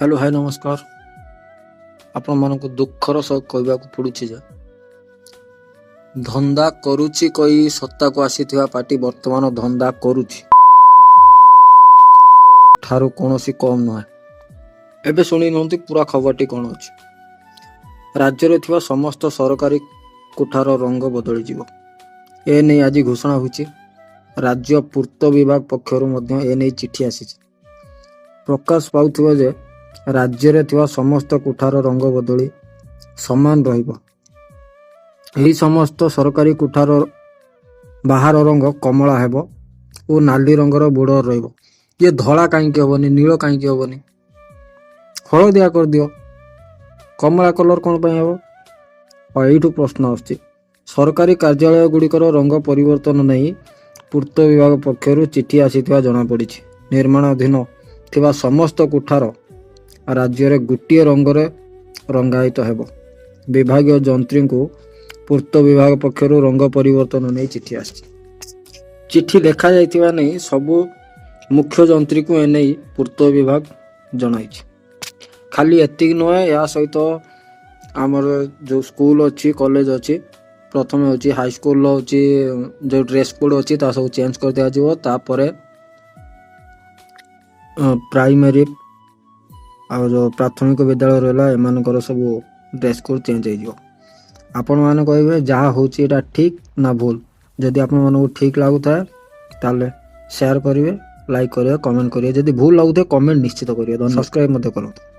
Hello hi नमस्कार। आपण मानक दुखर सह कहवाक पड़ुछि जे धंदा करुछि कई सत्ता को आसीथिबा पार्टी वर्तमान धंदा करुछि ठारो कोनोसी कम नहे। एबे सुनि नहंती पूरा खबरटी कोन अछि। राज्य रे थिबा समस्त सरकारी कोठार रंग बदली जिवो ए नै आज घोषणा होछि। राज्य पूर्त विभाग पक्षरु मध्य ए नै चिठी आसीछि। प्रकाश पाउथिबा जे राज्य रे थिबा समस्त कोठार रंग बदली समान रहिबो। एही समस्त सरकारी कोठार बाहर रंग कमला हेबो ओ नाली रंगर बोर्डर रहिबो। ये धला काईके होबनी, नील काईके होबनी, हळदिया कर दियो, कमला कलर कोन पई हेबो। और एठू प्रश्न आछि, सरकारी कार्यालय गुड़िकर रंग परिवर्तन नहीं पूर्त विभाग पक्षरु चिठी आसीथिबा जणा पड़िछि। निर्माण अधीन थिबा समस्त कोठार राज्य रे गुटिए रंगरे रंगायित हेबो। विभागीय जंत्री को पूर्त विभाग पक्षरु रंग परिवर्तन नहीं चिठी आछि। चिठी देखा जाइथिबा नहीं सबु मुख्य जंत्री को एने पूर्त विभाग जणाइछि। खाली एतिक नय, या सहित आमर जो स्कूल अच्छी कॉलेज अच्छी प्रथम होची हाई स्कूल होची जो ड्रेस कोड अच्छी ता सब चेंज कर दिया जिवो। तापरे प्राइमरी और जो प्राथमिक विद्यालय रहला एमानकर सब ड्रेस कोड चेंज हो जिवो। आपण माने कहबे जहा होची एटा ठीक ना भूल। जदि आपण मानको ठीक लागुता ताले शेयर करिवे, लाइक करिवे, कमेंट करिवे। जदि भूल लागुता कमेंट निश्चित करिवे। सब्सक्राइब मते करतो।